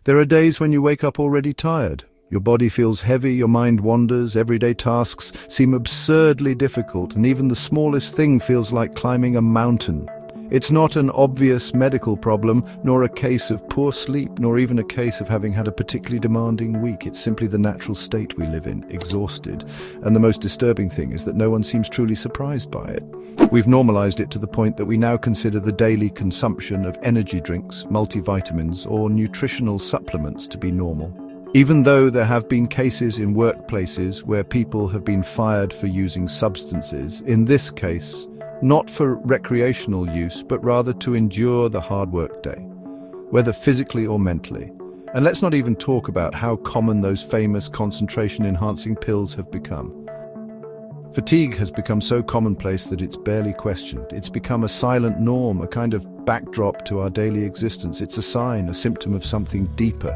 There are days when you wake up already tired. Your body feels heavy, your mind wanders, everyday tasks seem absurdly difficult, and even the smallest thing feels like climbing a mountain. It's not an obvious medical problem, nor a case of poor sleep, nor even a case of having had a particularly demanding week. It's simply the natural state we live in, exhausted. And the most disturbing thing is that no one seems truly surprised by it. We've normalized it to the point that we now consider the daily consumption of energy drinks, multivitamins, or nutritional supplements to be normal. Even though there have been cases in workplaces where people have been fired for using substances, in this case, not for recreational use, but rather to endure the hard work day, whether physically or mentally. And let's not even talk about how common those famous concentration-enhancing pills have become. Fatigue has become so commonplace that it's barely questioned. It's become a silent norm, a kind of backdrop to our daily existence. It's a sign, a symptom of something deeper,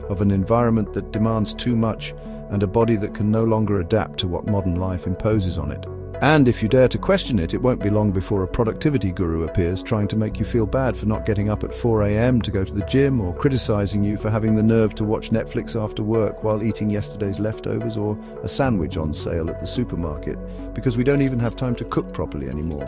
of an environment that demands too much and a body that can no longer adapt to what modern life imposes on it. And if you dare to question it, it won't be long before a productivity guru appears trying to make you feel bad for not getting up at 4 a.m. to go to the gym, or criticizing you for having the nerve to watch Netflix after work while eating yesterday's leftovers or a sandwich on sale at the supermarket, because we don't even have time to cook properly anymore.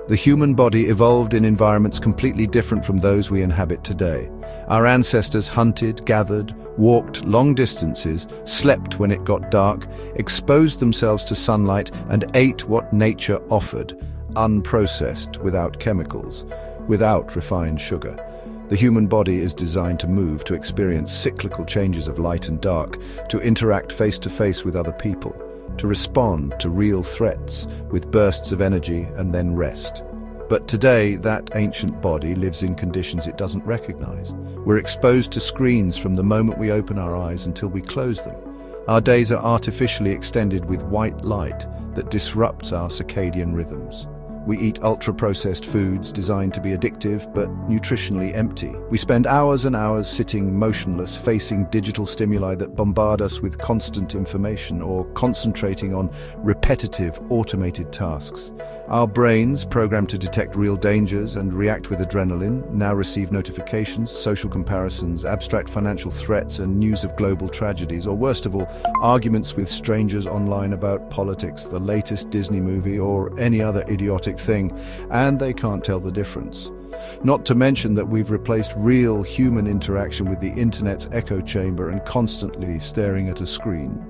The human body evolved in environments completely different from those we inhabit today. Our ancestors hunted, gathered, walked long distances, slept when it got dark, exposed themselves to sunlight, and ate what nature offered, unprocessed, without chemicals, without refined sugar. The human body is designed to move, to experience cyclical changes of light and dark, to interact face-to-face with other people, to respond to real threats with bursts of energy and then rest. But today, that ancient body lives in conditions it doesn't recognize. We're exposed to screens from the moment we open our eyes until we close them. Our days are artificially extended with white light that disrupts our circadian rhythms. We eat ultra-processed foods designed to be addictive but nutritionally empty. We spend hours and hours sitting motionless, facing digital stimuli that bombard us with constant information, or concentrating on repetitive, automated tasks. Our brains, programmed to detect real dangers and react with adrenaline, now receive notifications, social comparisons, abstract financial threats, and news of global tragedies, or worst of all, arguments with strangers online about politics, the latest Disney movie, or any other idiotic thing, and they can't tell the difference. Not to mention that we've replaced real human interaction with the internet's echo chamber and constantly staring at a screen.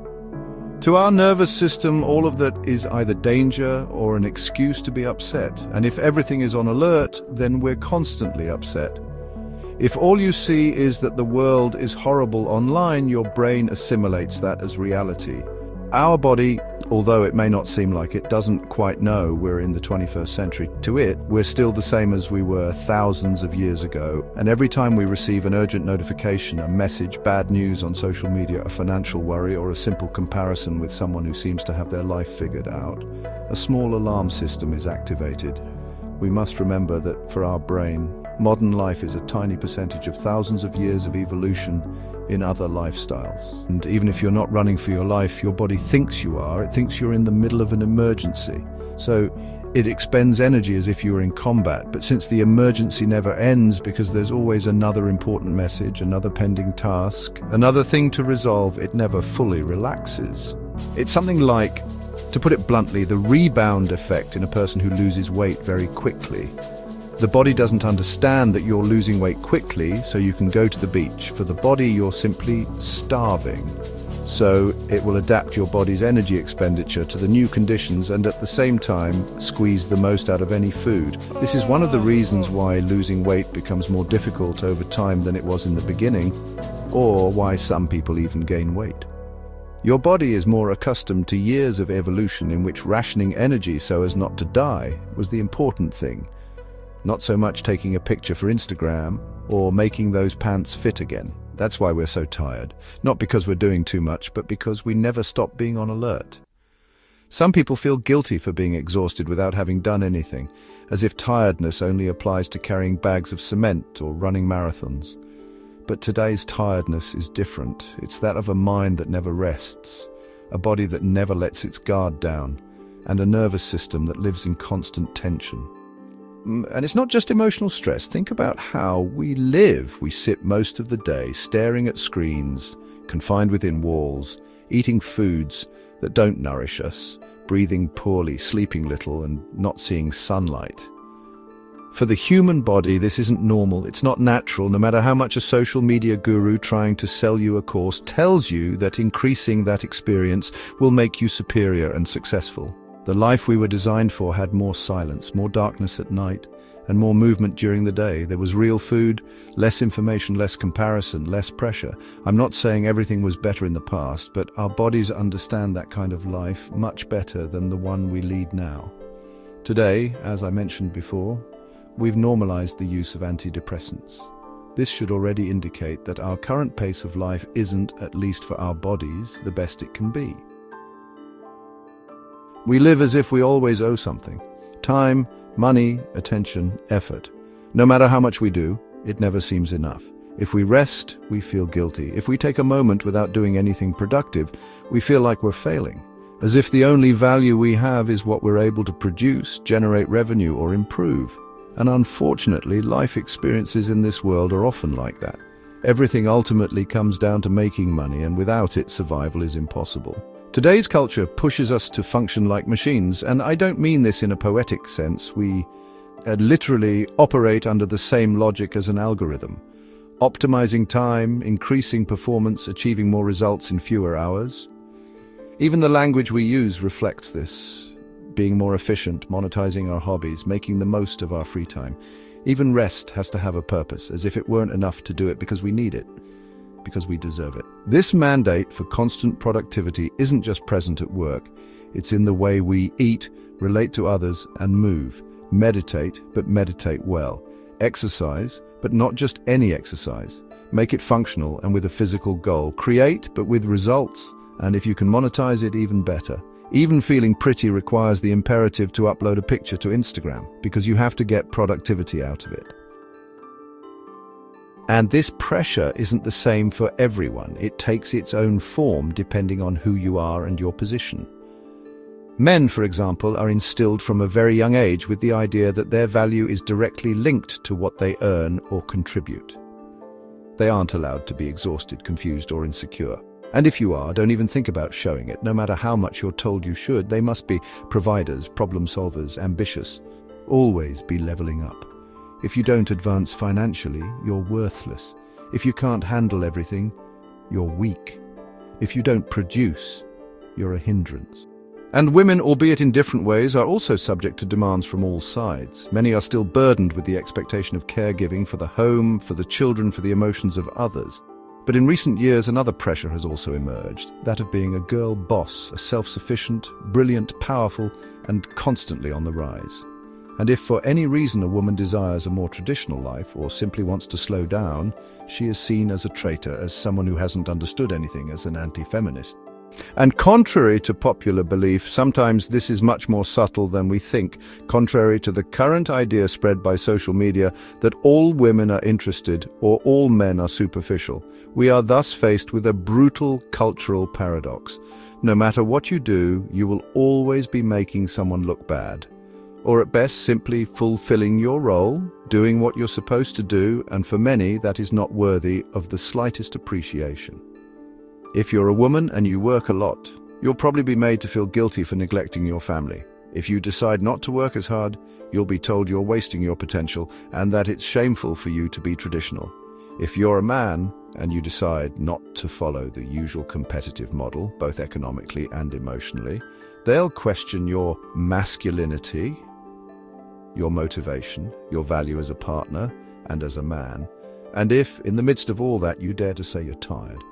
To our nervous system, all of that is either danger or an excuse to be upset, and if everything is on alert, then we're constantly upset. If all you see is that the world is horrible online, your brain assimilates that as reality. Our body, although it may not seem like it, doesn't quite know we're in the 21st century. To it, we're still the same as we were thousands of years ago, and every time we receive an urgent notification, a message, bad news on social media, a financial worry, or a simple comparison with someone who seems to have their life figured out, a small alarm system is activated. We must remember that for our brain, modern life is a tiny percentage of thousands of years of evolution in other lifestyles. And even if you're not running for your life, your body thinks you are. It thinks you're in the middle of an emergency. So it expends energy as if you were in combat. But since the emergency never ends because there's always another important message, another pending task, another thing to resolve, it never fully relaxes. It's something like, to put it bluntly, the rebound effect in a person who loses weight very quickly. The body doesn't understand that you're losing weight quickly, so you can go to the beach. For the body, you're simply starving. So it will adapt your body's energy expenditure to the new conditions and at the same time squeeze the most out of any food. This is one of the reasons why losing weight becomes more difficult over time than it was in the beginning, or why some people even gain weight. Your body is more accustomed to years of evolution in which rationing energy so as not to die was the important thing. Not so much taking a picture for Instagram or making those pants fit again. That's why we're so tired. Not because we're doing too much, but because we never stop being on alert. Some people feel guilty for being exhausted without having done anything, as if tiredness only applies to carrying bags of cement or running marathons. But today's tiredness is different. It's that of a mind that never rests, a body that never lets its guard down, and a nervous system that lives in constant tension. And it's not just emotional stress. Think about how we live. We sit most of the day staring at screens, confined within walls, eating foods that don't nourish us, breathing poorly, sleeping little, and not seeing sunlight. For the human body, this isn't normal. It's not natural, no matter how much a social media guru trying to sell you a course tells you that increasing that experience will make you superior and successful. The life we were designed for had more silence, more darkness at night, and more movement during the day. There was real food, less information, less comparison, less pressure. I'm not saying everything was better in the past, but our bodies understand that kind of life much better than the one we lead now. Today, as I mentioned before, we've normalized the use of antidepressants. This should already indicate that our current pace of life isn't, at least for our bodies, the best it can be. We live as if we always owe something. Time, money, attention, effort. No matter how much we do, it never seems enough. If we rest, we feel guilty. If we take a moment without doing anything productive, we feel like we're failing. As if the only value we have is what we're able to produce, generate revenue, or improve. And unfortunately, life experiences in this world are often like that. Everything ultimately comes down to making money, and without it, survival is impossible. Today's culture pushes us to function like machines, and I don't mean this in a poetic sense. We literally operate under the same logic as an algorithm. Optimizing time, increasing performance, achieving more results in fewer hours. Even the language we use reflects this. Being more efficient, monetizing our hobbies, making the most of our free time. Even rest has to have a purpose, as if it weren't enough to do it because we need it, because we deserve it. This mandate for constant productivity isn't just present at work. It's in the way we eat, relate to others, and move. Meditate, but meditate well. Exercise, but not just any exercise. Make it functional and with a physical goal. Create, but with results. And if you can monetize it, even better. Even feeling pretty requires the imperative to upload a picture to Instagram, because you have to get productivity out of it. And this pressure isn't the same for everyone. It takes its own form depending on who you are and your position. Men, for example, are instilled from a very young age with the idea that their value is directly linked to what they earn or contribute. They aren't allowed to be exhausted, confused, or insecure. And if you are, don't even think about showing it. No matter how much you're told you should, they must be providers, problem solvers, ambitious. Always be leveling up. If you don't advance financially, you're worthless. If you can't handle everything, you're weak. If you don't produce, you're a hindrance. And women, albeit in different ways, are also subject to demands from all sides. Many are still burdened with the expectation of caregiving for the home, for the children, for the emotions of others. But in recent years, another pressure has also emerged, that of being a girl boss, a self-sufficient, brilliant, powerful, and constantly on the rise. And if for any reason a woman desires a more traditional life or simply wants to slow down, she is seen as a traitor, as someone who hasn't understood anything, as an anti-feminist. And contrary to popular belief, sometimes this is much more subtle than we think, contrary to the current idea spread by social media that all women are interested or all men are superficial. We are thus faced with a brutal cultural paradox. No matter what you do, you will always be making someone look bad. Or at best, simply fulfilling your role, doing what you're supposed to do, and for many, that is not worthy of the slightest appreciation. If you're a woman and you work a lot, you'll probably be made to feel guilty for neglecting your family. If you decide not to work as hard, you'll be told you're wasting your potential and that it's shameful for you to be traditional. If you're a man and you decide not to follow the usual competitive model, both economically and emotionally, they'll question your masculinity, your motivation, your value as a partner and as a man. And if, in the midst of all that, you dare to say you're tired,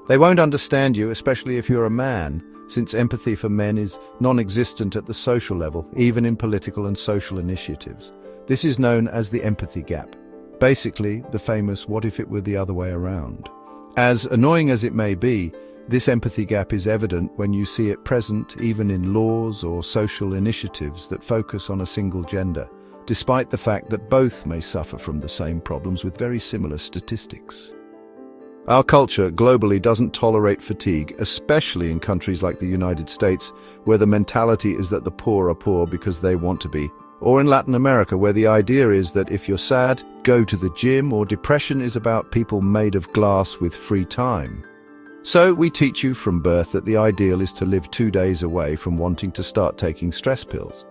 they won't understand you, especially if you're a man, since empathy for men is non-existent at the social level, even in political and social initiatives. This is known as the empathy gap. Basically, the famous "what if it were the other way around?" As annoying as it may be, this empathy gap is evident when you see it present even in laws or social initiatives that focus on a single gender, despite the fact that both may suffer from the same problems with very similar statistics. Our culture globally doesn't tolerate fatigue, especially in countries like the United States, where the mentality is that the poor are poor because they want to be, Or in Latin America, where the idea is that if you're sad, go to the gym, or depression is about people made of glass with free time. So we teach you from birth that the ideal is to live 2 days away from wanting to start taking stress pills.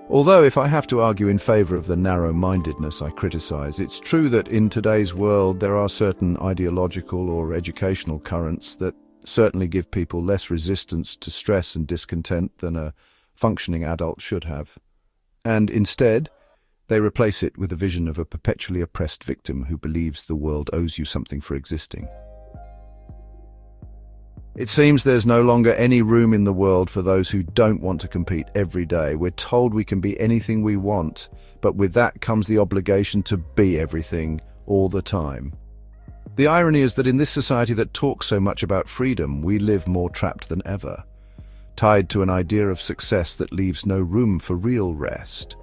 Although if I have to argue in favor of the narrow-mindedness I criticize, it's true that in today's world there are certain ideological or educational currents that certainly give people less resistance to stress and discontent than a functioning adult should have. And instead, they replace it with a vision of a perpetually oppressed victim who believes the world owes you something for existing. It seems there's no longer any room in the world for those who don't want to compete every day. We're told we can be anything we want, but with that comes the obligation to be everything all the time. The irony is that in this society that talks so much about freedom, we live more trapped than ever, tied to an idea of success that leaves no room for real rest,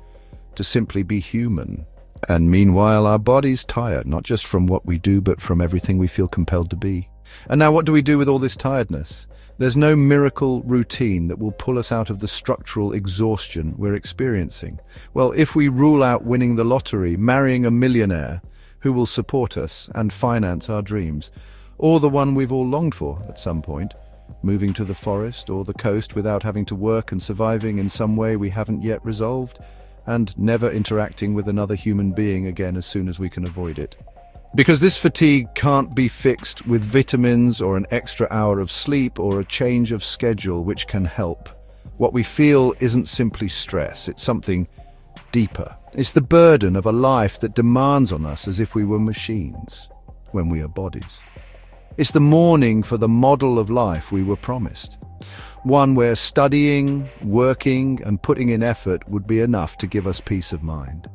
to simply be human. And meanwhile, our body's tired, not just from what we do, but from everything we feel compelled to be. And now what do we do with all this tiredness? There's no miracle routine that will pull us out of the structural exhaustion we're experiencing. Well, if we rule out winning the lottery, marrying a millionaire who will support us and finance our dreams, or the one we've all longed for at some point, moving to the forest or the coast without having to work and surviving in some way we haven't yet resolved, and never interacting with another human being again as soon as we can avoid it. Because this fatigue can't be fixed with vitamins or an extra hour of sleep or a change of schedule which can help. What we feel isn't simply stress, it's something deeper. It's the burden of a life that demands on us as if we were machines, when we are bodies. It's the mourning for the model of life we were promised. One where studying, working, and putting in effort would be enough to give us peace of mind.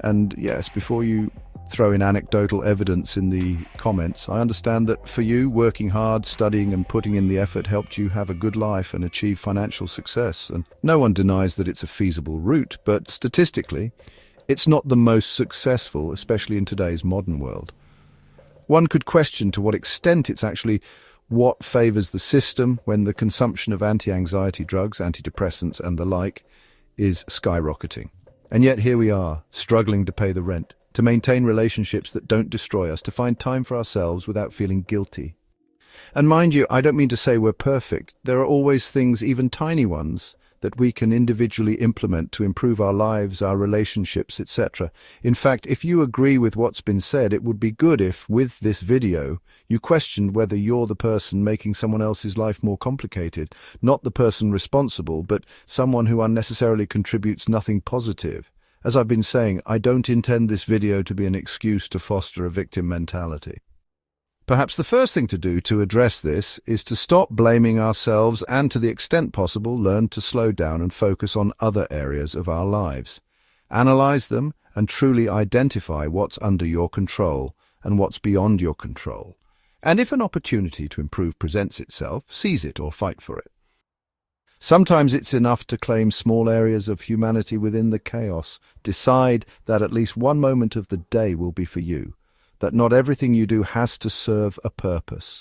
And yes, before you throw in anecdotal evidence in the comments, I understand that for you, working hard, studying and putting in the effort helped you have a good life and achieve financial success. And no one denies that it's a feasible route, but statistically, it's not the most successful, especially in today's modern world. One could question to what extent it's actually what favors the system when the consumption of anti-anxiety drugs, antidepressants and the like is skyrocketing. And yet here we are, struggling to pay the rent, to maintain relationships that don't destroy us, to find time for ourselves without feeling guilty. And mind you, I don't mean to say we're perfect. There are always things, even tiny ones, that we can individually implement to improve our lives, our relationships, etc. In fact, if you agree with what's been said, it would be good if, with this video, you questioned whether you're the person making someone else's life more complicated, not the person responsible, but someone who unnecessarily contributes nothing positive. As I've been saying, I don't intend this video to be an excuse to foster a victim mentality. Perhaps the first thing to do to address this is to stop blaming ourselves and, to the extent possible, learn to slow down and focus on other areas of our lives. Analyze them and truly identify what's under your control and what's beyond your control. And if an opportunity to improve presents itself, seize it or fight for it. Sometimes it's enough to claim small areas of humanity within the chaos. Decide that at least one moment of the day will be for you, that not everything you do has to serve a purpose.